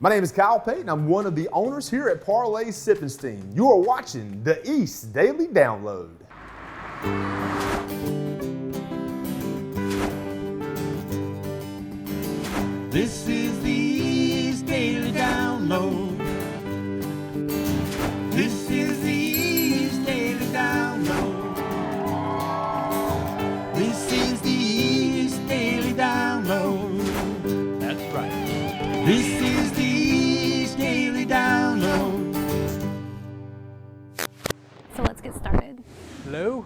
My name is Kyle Payton. I'm one of the owners here at Parlay Sip and Steam. You are watching the East Daily Download. This is the East Daily Download. This is the East Daily Download. This is the East Daily Download. That's right. This is the East Daily Download. So let's get started. Hello?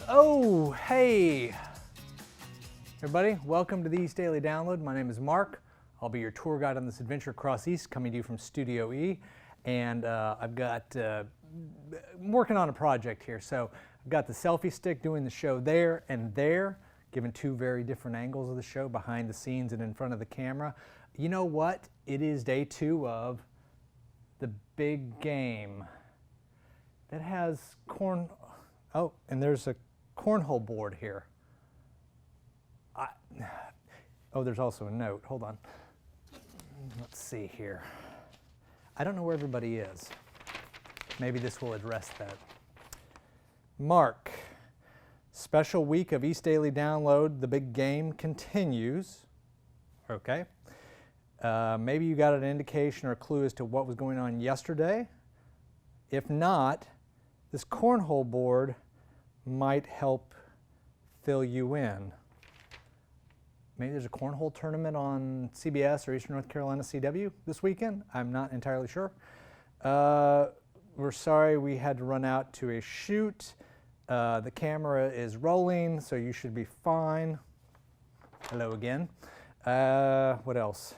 Oh, hey. Everybody, welcome to the East Daily Download. My name is Mark. I'll be your tour guide on this adventure across East, coming to you from Studio E. And I'm working on a project here. So I've got the selfie stick doing the show there and there, giving two very different angles of the show, behind the scenes and in front of the camera. You know what? It is day 2 of the big game that has oh, and there's a cornhole board here. Oh, there's also a note. Hold on. Let's see here. I don't know where everybody is. Maybe this will address that. Mark, special week of East Daily Download. The big game continues. Okay. Maybe you got an indication or a clue as to what was going on yesterday. If not, this cornhole board might help fill you in. Maybe there's a cornhole tournament on CBS or Eastern North Carolina CW this weekend. I'm not entirely sure. We're sorry we had to run out to a shoot. The camera is rolling, so you should be fine. Hello again. What else?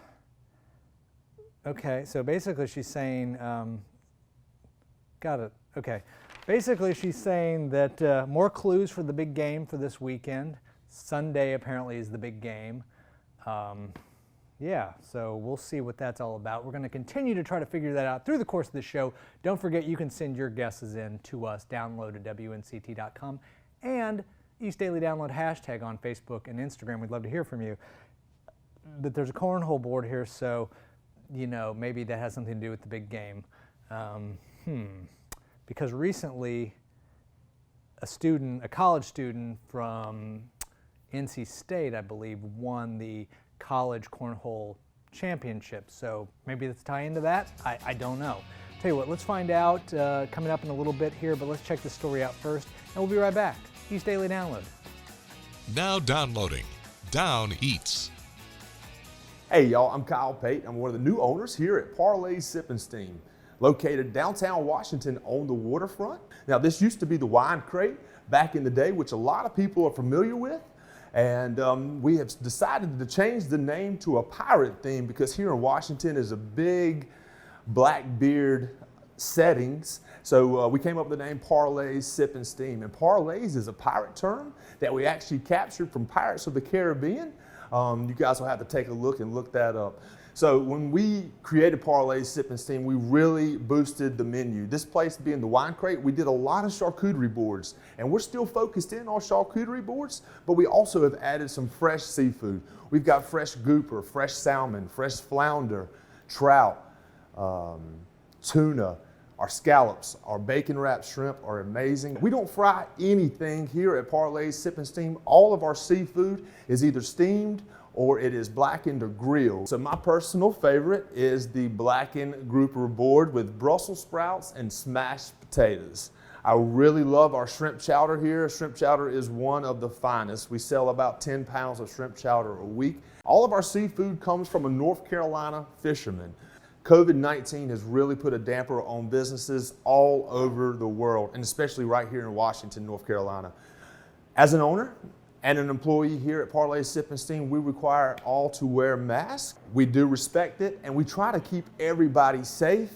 Okay, so basically she's saying, got it, okay. Basically she's saying that more clues for the big game for this weekend. Sunday apparently is the big game. Yeah, so we'll see what that's all about. We're going to continue to try to figure that out through the course of the show. Don't forget you can send your guesses in to us, download at WNCT.com, and East Daily Download hashtag on Facebook and Instagram. We'd love to hear from you. But there's a cornhole board here, so you know, maybe that has something to do with the big game. Because recently a college student from NC State, I believe, won the college cornhole championship. So maybe let's tie into that. I don't know. Tell you what, let's find out coming up in a little bit here, but let's check the story out first, and we'll be right back. East Daily Download. Now downloading. Down Eats. Hey y'all, I'm Kyle Payton. I'm one of the new owners here at Parlay Sip and Steam, located downtown Washington on the waterfront. Now this used to be the Wine Crate back in the day, which a lot of people are familiar with. And we have decided to change the name to a pirate theme because here in Washington is a big Blackbeard settings. So we came up with the name Parlay Sip and Steam. And parlays is a pirate term that we actually captured from Pirates of the Caribbean. You guys will have to take a look and look that up. So when we created Parlay Sip and Steam, we really boosted the menu. This place being the Wine Crate, we did a lot of charcuterie boards, and we're still focused in on charcuterie boards, but we also have added some fresh seafood. We've got fresh grouper, fresh salmon, fresh flounder, trout, tuna. Our scallops, our bacon wrapped shrimp are amazing. We don't fry anything here at Parlay Sip and Steam. All of our seafood is either steamed or it is blackened or grilled. So my personal favorite is the blackened grouper board with Brussels sprouts and smashed potatoes. I really love our shrimp chowder here. Shrimp chowder is one of the finest. We sell about 10 pounds of shrimp chowder a week. All of our seafood comes from a North Carolina fisherman. COVID-19 has really put a damper on businesses all over the world, and especially right here in Washington, North Carolina. As an owner and an employee here at Parlay Sip and Steam, we require all to wear masks. We do respect it, and we try to keep everybody safe.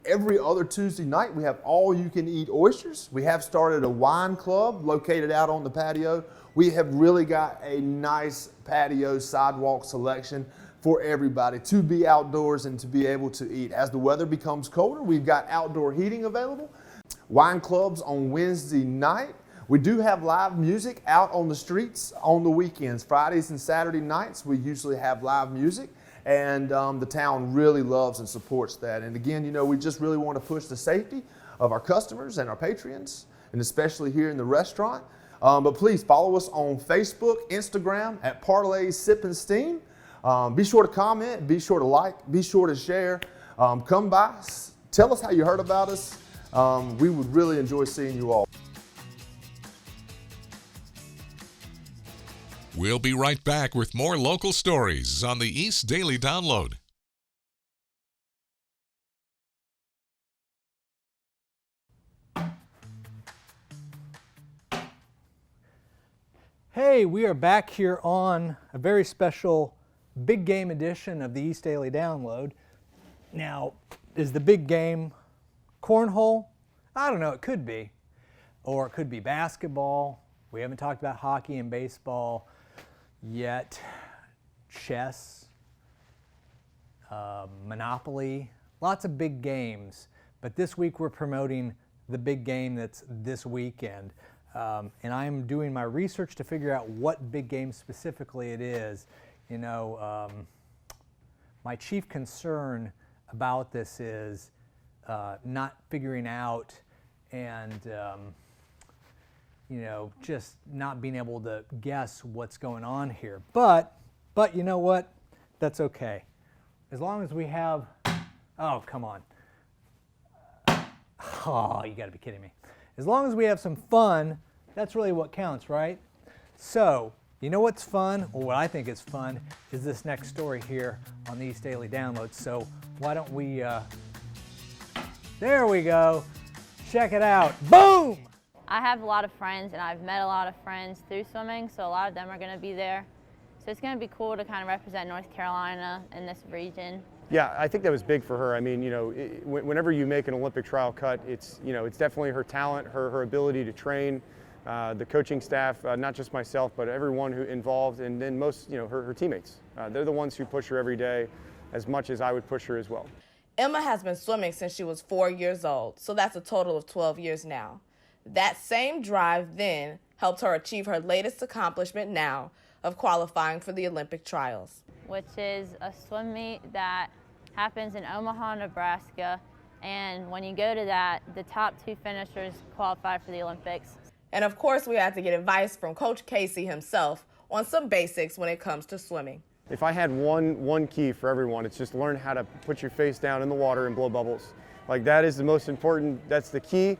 Every other Tuesday night, we have all-you-can-eat oysters. We have started a wine club located out on the patio. We have really got a nice patio sidewalk selection for everybody to be outdoors and to be able to eat. As the weather becomes colder, we've got outdoor heating available. Wine clubs on Wednesday night. We do have live music out on the streets on the weekends. Fridays and Saturday nights, we usually have live music. and the town really loves and supports that. And again, you know, we just really want to push the safety of our customers and our patrons, and especially here in the restaurant. But please follow us on Facebook, Instagram at Parlay Sip and Steam. Be sure to comment, be sure to like, be sure to share. Come by, tell us how you heard about us. We would really enjoy seeing you all. We'll be right back with more local stories on the East Daily Download. Hey, we are back here on a very special big game edition of the East Daily Download. Now, is the big game cornhole? I don't know, it could be. Or it could be basketball. We haven't talked about hockey and baseball yet. Chess, Monopoly, lots of big games. But this week we're promoting the big game that's this weekend. And I'm doing my research to figure out what big game specifically it is. You know, my chief concern about this is not figuring out and you know, just not being able to guess what's going on here. But you know what? That's okay. As long as we have, oh, come on. Oh, you gotta be kidding me. As long as we have some fun, that's really what counts, right? So, you know what's fun, or what I think is fun, is this next story here on the East Daily Download. So why don't we, there we go. Check it out. Boom! I have a lot of friends, and I've met a lot of friends through swimming, so a lot of them are going to be there. So it's going to be cool to kind of represent North Carolina in this region. Yeah, I think that was big for her. I mean, you know, whenever you make an Olympic trial cut, it's, you know, it's definitely her talent, her ability to train, the coaching staff, not just myself, but everyone who involved, and then most, you know, her teammates. They're the ones who push her every day as much as I would push her as well. Emma has been swimming since she was 4 years old, so that's a total of 12 years now. That same drive then helped her achieve her latest accomplishment now of qualifying for the Olympic trials. Which is a swim meet that happens in Omaha, Nebraska, and when you go to that, the top 2 finishers qualify for the Olympics. And of course, we had to get advice from Coach Casey himself on some basics when it comes to swimming. If I had one key for everyone, it's just learn how to put your face down in the water and blow bubbles. Like, that is the most important, that's the key.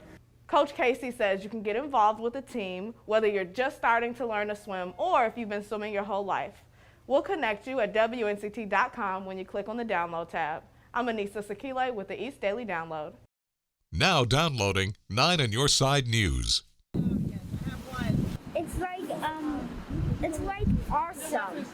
Coach Casey says you can get involved with the team, whether you're just starting to learn to swim or if you've been swimming your whole life. We'll connect you at WNCT.com when you click on the download tab. I'm Anissa Sakile with the East Daily Download. Now downloading 9 on Your Side News. It's like awesome.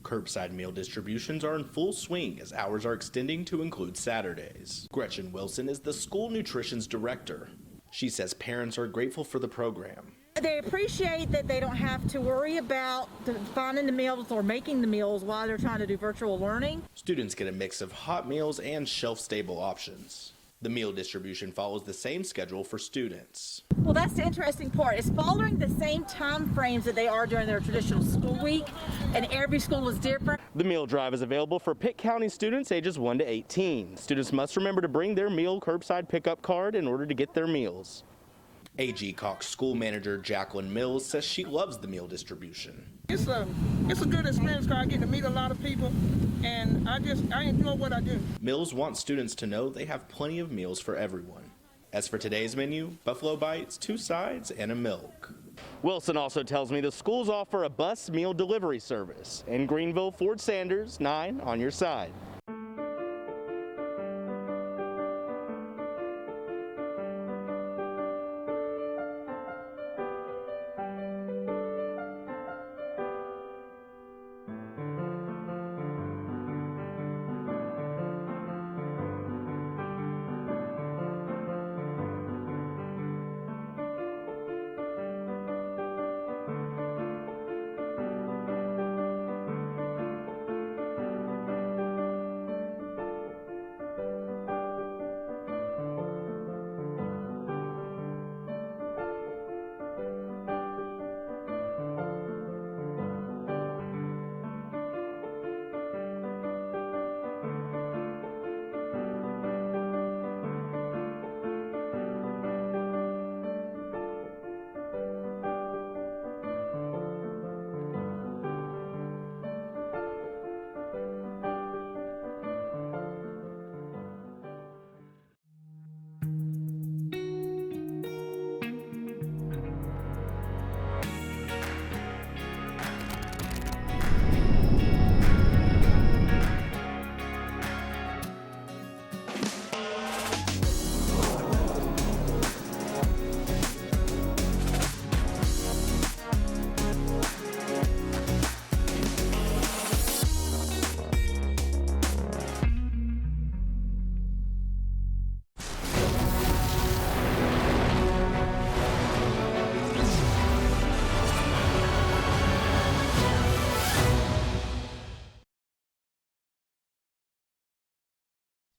Curbside meal distributions are in full swing as hours are extending to include Saturdays. Gretchen Wilson is the school nutrition's director. She says parents are grateful for the program. They appreciate that they don't have to worry about finding the meals or making the meals while they're trying to do virtual learning. Students get a mix of hot meals and shelf-stable options. The meal distribution follows the same schedule for students. Well, that's the interesting part. It's following the same time frames that they are during their traditional school week, and every school is different. The meal drive is available for Pitt County students ages 1 to 18. Students must remember to bring their meal curbside pickup card in order to get their meals. A.G. Cox school manager Jacqueline Mills says she loves the meal distribution. It's a good experience because I get to meet a lot of people, and I enjoy what I do. Mills wants students to know they have plenty of meals for everyone. As for today's menu, buffalo bites, 2 sides, and a milk. Wilson also tells me the schools offer a bus meal delivery service. In Greenville, Ford Sanders, 9 on your side.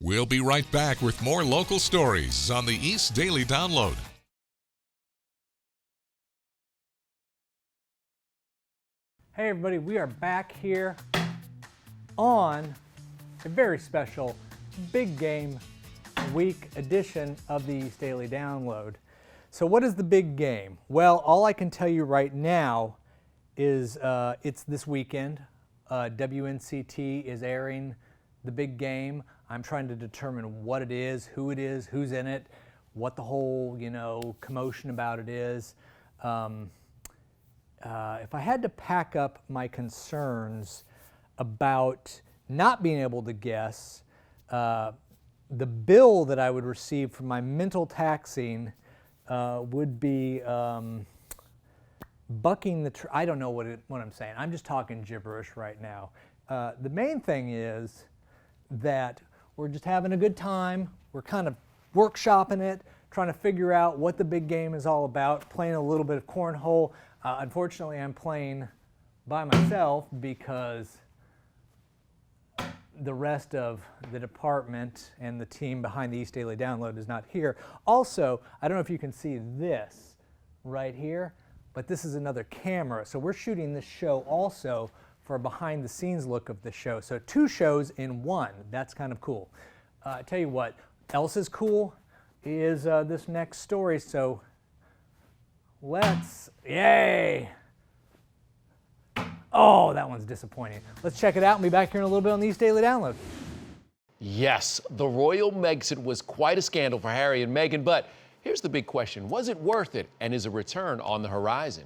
We'll be right back with more local stories on the East Daily Download. Hey everybody, we are back here on a very special Big Game Week edition of the East Daily Download. So what is the big game? Well, all I can tell you right now is it's this weekend. WNCT is airing the big game. I'm trying to determine what it is, who's in it, what the whole, commotion about it is. If I had to pack up my concerns about not being able to guess, the bill that I would receive for my mental taxing would be bucking the I don't know what I'm saying. I'm just talking gibberish right now. The main thing is that we're just having a good time. We're kind of workshopping it, trying to figure out what the big game is all about, playing a little bit of cornhole. Unfortunately, I'm playing by myself because the rest of the department and the team behind the East Daily Download is not here. Also, I don't know if you can see this right here, but this is another camera. So we're shooting this show also for a behind the scenes look of the show. So 2 shows in 1. That's kind of cool. I tell you what else is cool is this next story. So yay! Oh, that one's disappointing. Let's check it out and be back here in a little bit on the East Daily Download. Yes, the royal Megxit was quite a scandal for Harry and Meghan, but here's the big question. Was it worth it, and is a return on the horizon?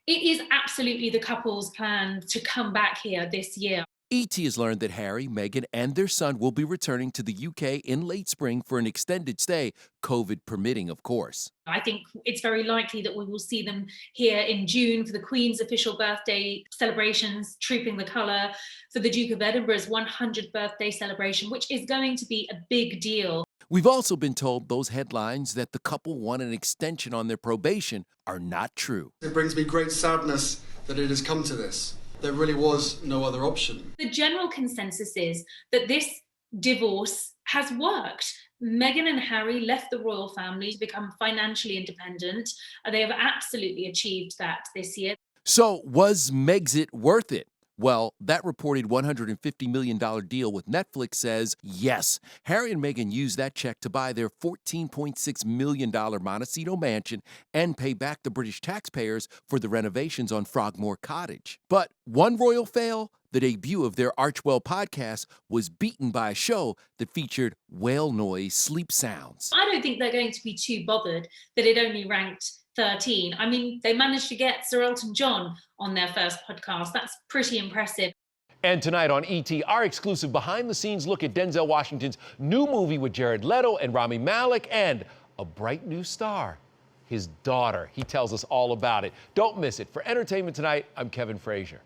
It is absolutely the couple's plan to come back here this year. ET has learned that Harry, Meghan, and their son will be returning to the UK in late spring for an extended stay, COVID permitting, of course. I think it's very likely that we will see them here in June for the Queen's official birthday celebrations, Trooping the Colour, for the Duke of Edinburgh's 100th birthday celebration, which is going to be a big deal. We've also been told those headlines that the couple want an extension on their probation are not true. It brings me great sadness that it has come to this. There really was no other option. The general consensus is that this divorce has worked. Meghan and Harry left the royal family to become financially independent. They have absolutely achieved that this year. So was Megxit worth it? Well, that reported $150 million deal with Netflix says yes. Harry and Meghan used that check to buy their $14.6 million Montecito mansion and pay back the British taxpayers for the renovations on Frogmore Cottage. But one royal fail, the debut of their Archwell podcast, was beaten by a show that featured whale noise sleep sounds. I don't think they're going to be too bothered that it only ranked 13. I mean, they managed to get Sir Elton John on their first podcast. That's pretty impressive. And tonight on ET, our exclusive behind-the-scenes look at Denzel Washington's new movie with Jared Leto and Rami Malek, and a bright new star, his daughter. He tells us all about it. Don't miss it. For Entertainment Tonight, I'm Kevin Frazier.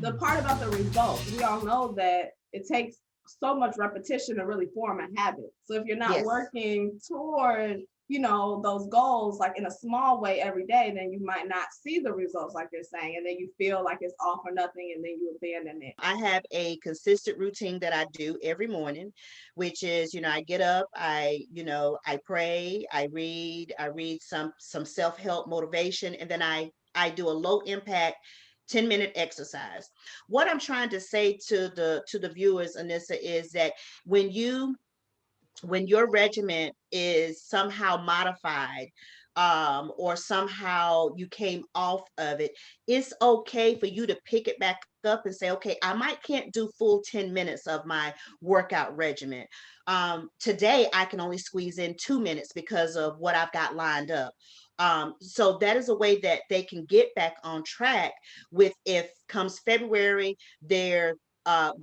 the part about the results, we all know that it takes so much repetition to really form a habit. So if you're not working toward, you know, those goals like in a small way every day, then you might not see the results like you're saying, and then you feel like it's all for nothing, and then you abandon it. I have a consistent routine that I do every morning, which is, you know, I get up, I pray, I read some self-help motivation, and then I do a low impact 10-minute exercise. What I'm trying to say to the viewers, Anissa, is that when your regimen is somehow modified, or somehow you came off of it, it's okay for you to pick it back up and say, okay, I can't do full 10 minutes of my workout regimen. Today, I can only squeeze in 2 minutes because of what I've got lined up. So that is a way that they can get back on track with, if comes February, their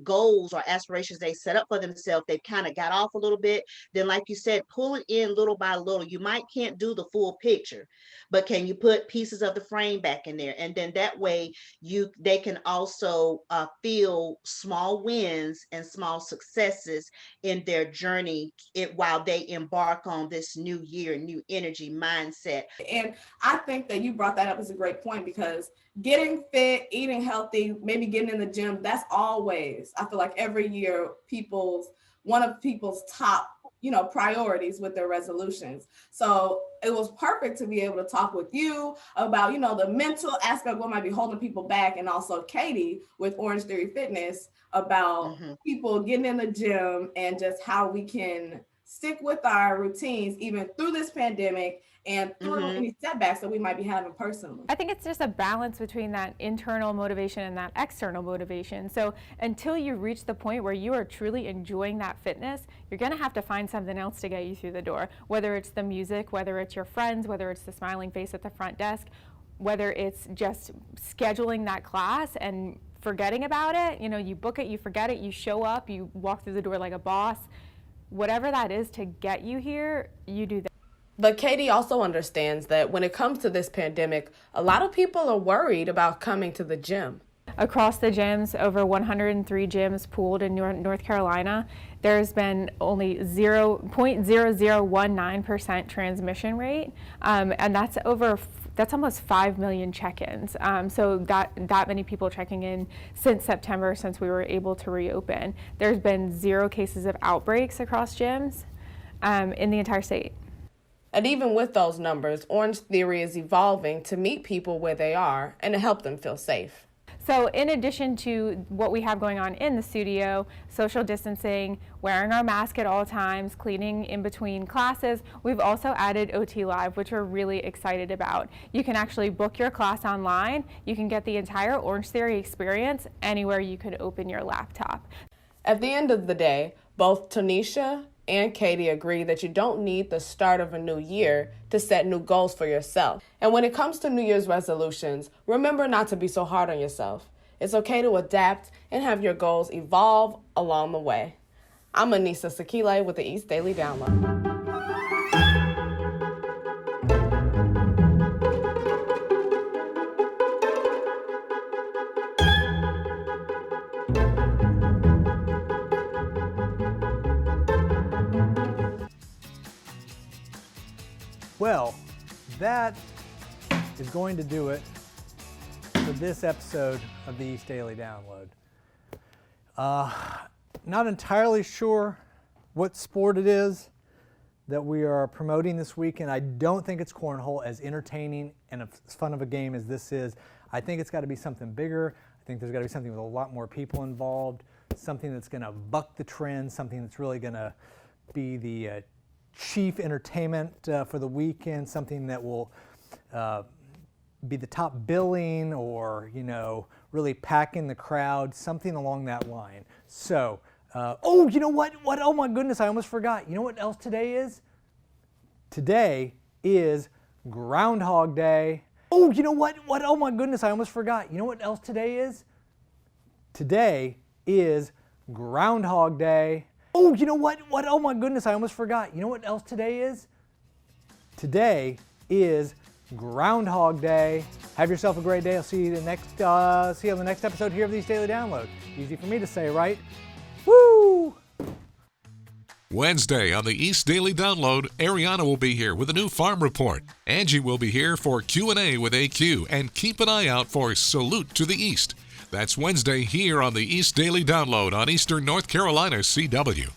goals or aspirations they set up for themselves, they've kind of got off a little bit, then like you said, pull it in little by little. You can't do the full picture, but can you put pieces of the frame back in there? And then that way they can also feel small wins and small successes in their journey while they embark on this new year, new energy mindset. And I think that you brought that up as a great point, because getting fit, eating healthy, maybe getting in the gym, that's always, I feel like every year, one of people's top, priorities with their resolutions. So it was perfect to be able to talk with you about, the mental aspect, what might be holding people back, and also Katie with Orange Theory Fitness about people getting in the gym and just how we can stick with our routines even through this pandemic and through any setbacks that we might be having personally. I think it's just a balance between that internal motivation and that external motivation. So until you reach the point where you are truly enjoying that fitness, you're gonna have to find something else to get you through the door, whether it's the music, whether it's your friends, whether it's the smiling face at the front desk, whether it's just scheduling that class and forgetting about it. You book it, you forget it, you show up, you walk through the door like a boss. Whatever that is to get you here, you do that. But Katie also understands that when it comes to this pandemic, a lot of people are worried about coming to the gym. Across the gyms, over 103 gyms pooled in North Carolina, there's been only 0.0019% transmission rate, and that's almost 5 million check-ins. So that many people checking in since September, since we were able to reopen. There's been 0 cases of outbreaks across gyms in the entire state. And even with those numbers, Orange Theory is evolving to meet people where they are and to help them feel safe. So in addition to what we have going on in the studio, social distancing, wearing our mask at all times, cleaning in between classes, we've also added OT Live, which we're really excited about. You can actually book your class online. You can get the entire Orange Theory experience anywhere you could open your laptop. At the end of the day, both Tanisha and Katie agree that you don't need the start of a new year to set new goals for yourself. And when it comes to New Year's resolutions, remember not to be so hard on yourself. It's okay to adapt and have your goals evolve along the way. I'm Anissa Sakile with the East Daily Download. Well, that is going to do it for this episode of the East Daily Download. Not entirely sure what sport it is that we are promoting this weekend. I don't think it's cornhole, as entertaining and as fun of a game as this is. I think it's got to be something bigger. I think there's got to be something with a lot more people involved, something that's going to buck the trend, something that's really going to be the chief entertainment for the weekend, something that will be the top billing, or really pack in the crowd, something along that line. So, oh, you know what? Oh my goodness, I almost forgot. You know what else today is? Today is Groundhog Day. Oh, you know what? Oh my goodness, I almost forgot. You know what else today is? Today is Groundhog Day. Oh, you know what? Oh my goodness, I almost forgot. You know what else today is? Today is Groundhog Day. Have yourself a great day. I'll see you on the next episode here of the East Daily Download. Easy for me to say, right? Woo! Wednesday on the East Daily Download, Ariana will be here with a new farm report. Angie will be here for Q&A with AQ, and keep an eye out for Salute to the East. That's Wednesday here on the East Daily Download on Eastern North Carolina CW.